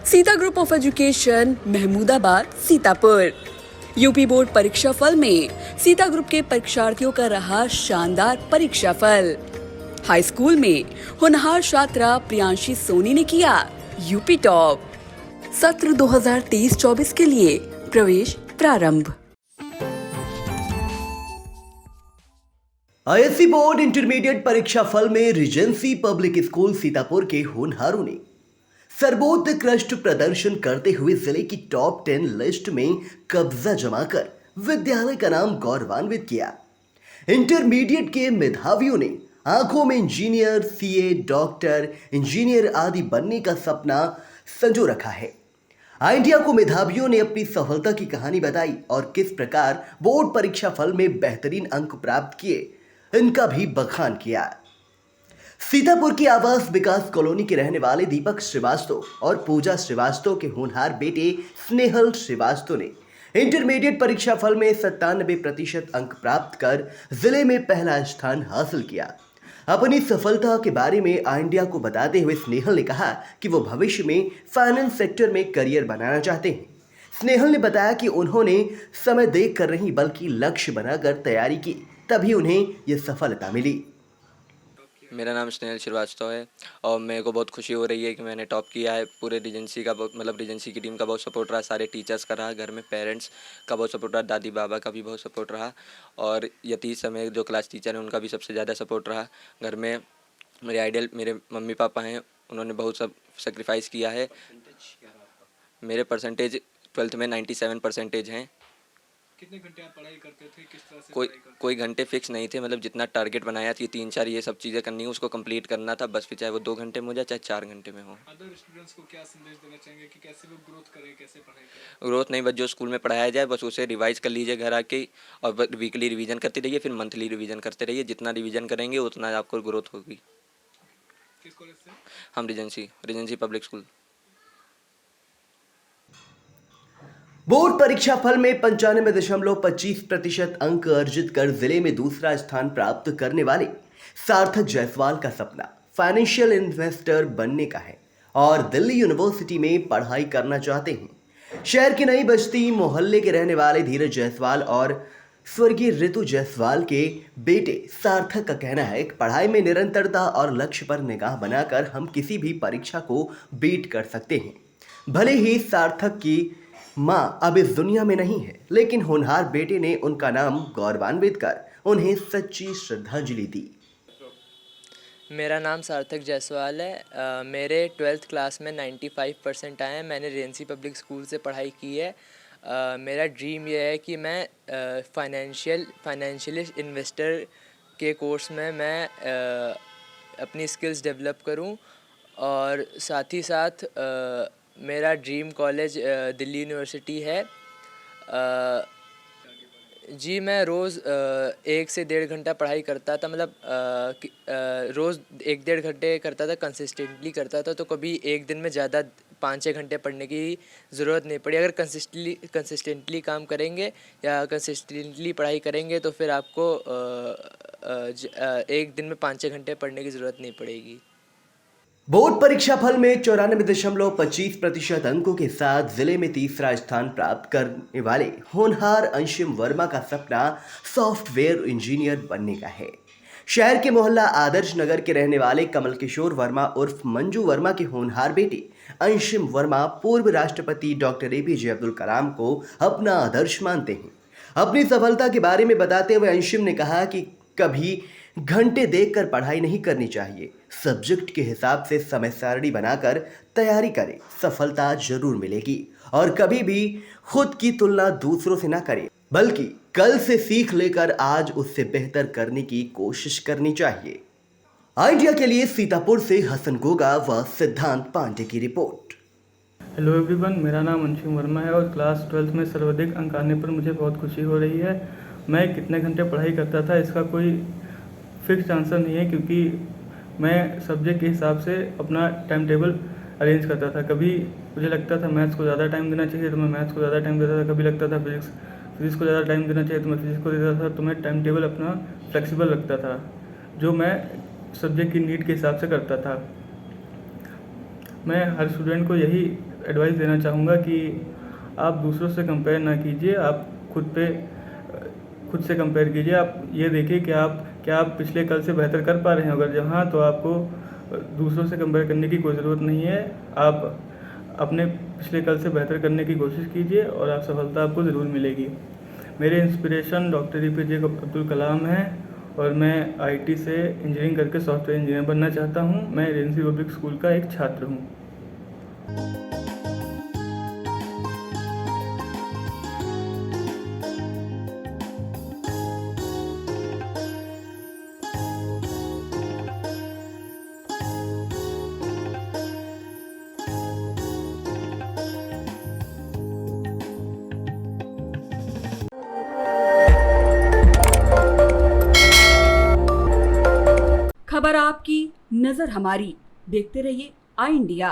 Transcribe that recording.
Sita group of education, Mahmudabad, Sitapur. UP board परीक्षा फल में सीता ग्रुप के परीक्षार्थियों का रहा शानदार परीक्षा फल। हाई स्कूल में होनहार छात्रा प्रियांशी सोनी ने किया यूपी टॉप। सत्र 2023-24 के लिए प्रवेश प्रारंभ। आईएससी बोर्ड इंटरमीडिएट परीक्षा फल में रीजेंसी पब्लिक स्कूल सीतापुर के होनहारों ने सर्वोत्कृष्ट प्रदर्शन करते हुए जिले की टॉप 10 लिस्ट में कब्जा जमाकर विद्यालय का नाम गौरवान्वित किया। इंटरमीडिएट के मेधावियों ने आंखों में इंजीनियर, सीए, डॉक्टर, इंजीनियर आदि बनने का सपना संजो रखा है। आइडिया को मेधावियों ने अपनी सफलता की कहानी बताई और किस प्रकार बोर्ड परीक्षा फल में बेहतरीन अंक प्राप्त किए, इनका भी बखान किया। सीतापुर की आवास विकास कॉलोनी के रहने वाले दीपक श्रीवास्तव और पूजा श्रीवास्तव के होनहार बेटे स्नेहल श्रीवास्तव ने इंटरमीडिएट परीक्षा फल में 97% अंक प्राप्त कर जिले में पहला स्थान हासिल किया। अपनी सफलता के बारे में इंडिया को बताते हुए स्नेहल ने कहा कि वो भविष्य में फाइनेंस सेक्टर में करियर बनाना चाहते हैं। स्नेहल ने बताया कि उन्होंने समय देख कर नहीं बल्कि लक्ष्य बनाकर तैयारी की, तभी उन्हें ये सफलता मिली। मेरा नाम स्नेहल श्रीवास्तव है और मेरे को बहुत खुशी हो रही है कि मैंने टॉप किया है। पूरे रीजेंसी का रीजेंसी की टीम का बहुत सपोर्ट रहा, सारे टीचर्स का रहा, घर में पेरेंट्स का बहुत सपोर्ट रहा, दादी बाबा का भी बहुत सपोर्ट रहा और यतीश समय जो क्लास टीचर हैं उनका भी सबसे ज़्यादा सपोर्ट रहा। घर में मेरे आइडियल मेरे मम्मी पापा हैं, उन्होंने बहुत सब सेक्रीफाइस किया है। मेरे परसेंटेज 12th में 97% हैं। कितने घंटे आप पढ़ाई करते थे, किस तरह से कोई घंटे फिक्स नहीं थे, जितना टारगेट बनाया थी 3-4 ये सब चीज़ें करनी है उसको कंप्लीट करना था बस। फिर चाहे वो 2 घंटे में हो जाए चाहे 4 घंटे में हो। अदर स्टूडेंट्स को क्या संदेश देना चाहेंगे कि कैसे वो ग्रोथ करें, कैसे पढ़ाई करें? ग्रोथ नहीं, बस जो स्कूल में पढ़ाया जाए बस उसे रिवाइज कर लीजिए घर आके और वीकली रिवीजन करते रहिए, फिर मंथली रिवीजन करते रहिए। जितना रिवीजन करेंगे उतना आपको ग्रोथ होगी। किस कॉलेज से? हम रीजेंसी पब्लिक स्कूल। बोर्ड परीक्षा फल में 95.25% अंक अर्जित कर जिले में दूसरा स्थान प्राप्त करने वाले सार्थक जायसवाल का सपना फाइनेंशियल इन्वेस्टर बनने का है और दिल्ली यूनिवर्सिटी में पढ़ाई करना चाहते हैं। शहर की नई बस्ती मोहल्ले के रहने वाले धीरज जायसवाल और स्वर्गीय ऋतु जायसवाल के बेटे सार्थक का कहना है कि पढ़ाई में निरंतरता और लक्ष्य पर निगाह बनाकर हम किसी भी परीक्षा को बीट कर सकते हैं। भले ही सार्थक की माँ अब इस दुनिया में नहीं है, लेकिन होनहार बेटे ने उनका नाम गौरवान्वित कर उन्हें सच्ची श्रद्धांजलि दी। मेरा नाम सार्थक जायसवाल है। मेरे 12th क्लास में 95% आए हैं। मैंने रीजेंसी पब्लिक स्कूल से पढ़ाई की है। मेरा ड्रीम ये है कि मैं फाइनेंशियलिस्ट इन्वेस्टर के कोर्स में मैं अपनी स्किल्स डेवलप करूं और साथ ही साथ मेरा ड्रीम कॉलेज दिल्ली यूनिवर्सिटी है। जी मैं रोज़ 1 से 1.5 घंटा पढ़ाई करता था, रोज़ 1-1.5 घंटे करता था, कंसिस्टेंटली करता था। तो कभी एक दिन में ज़्यादा 5-6 घंटे पढ़ने की ज़रूरत नहीं पड़ी। अगर कंसिस्टेंटली काम करेंगे या कंसिस्टेंटली पढ़ाई करेंगे तो फिर आपको एक दिन में 5-6 घंटे पढ़ने की ज़रूरत नहीं पड़ेगी। बोर्ड परीक्षा फल में 94.25% अंकों के साथ जिले में तीसरा स्थान प्राप्त करने वाले होनहार अंशिम वर्मा का सपना सॉफ्टवेयर इंजीनियर बनने का है। शहर के मोहल्ला आदर्श नगर के रहने वाले कमल किशोर वर्मा उर्फ मंजू वर्मा के होनहार बेटे अंशिम वर्मा पूर्व राष्ट्रपति डॉक्टर APJ अब्दुल कलाम को अपना आदर्श मानते हैं। अपनी सफलता के बारे में बताते हुए अंशिम ने कहा कि कभी घंटे देखकर पढ़ाई नहीं करनी चाहिए, सब्जेक्ट के हिसाब से समय सारणी बनाकर तैयारी करें, सफलता जरूर मिलेगी। और कभी भी खुद की तुलना दूसरों से ना करें, बल्कि कल से सीख लेकर आज उससे बेहतर करने की कोशिश करनी चाहिए। आइडिया के लिए सीतापुर से हसन गोगा व सिद्धांत पांडे की रिपोर्ट। हेलो एवरीवन, मेरा नाम अंशुम वर्मा है और क्लास 12th में सर्वाधिक अंक आने पर मुझे बहुत खुशी हो रही है। मैं कितने घंटे पढ़ाई करता था इसका कोई फिक्स आंसर नहीं है, क्योंकि मैं सब्जेक्ट के हिसाब से अपना टाइम टेबल अरेंज करता था। कभी मुझे लगता था मैथ्स को ज़्यादा टाइम देना चाहिए तो मैं मैथ्स को ज़्यादा टाइम देता था, कभी लगता था फिजिक्स को ज़्यादा टाइम देना चाहिए तो मैं फिजिक्स को देता था। तो मैं टाइम टेबल अपना फ्लेक्सिबल रखता था, जो मैं सब्जेक्ट की नीड के हिसाब से करता था। मैं हर स्टूडेंट को यही एडवाइस देना चाहूँगा कि आप दूसरों से कंपेयर ना कीजिए, आप खुद से कंपेयर कीजिए। आप ये देखिए कि क्या आप पिछले कल से बेहतर कर पा रहे हैं। अगर जहाँ तो आपको दूसरों से कंपेयर करने की कोई ज़रूरत नहीं है। आप अपने पिछले कल से बेहतर करने की कोशिश कीजिए और आप सफलता आपको ज़रूर मिलेगी। मेरे inspiration doctor APJ Abdul Kalam हैं और मैं IT से इंजीनियरिंग करके सॉफ्टवेयर इंजीनियर बनना चाहता हूँ। मैं रेंसी पब्लिक स्कूल का एक छात्र हूँ। खबर आपकी, नजर हमारी। देखते रहिए आई इंडिया।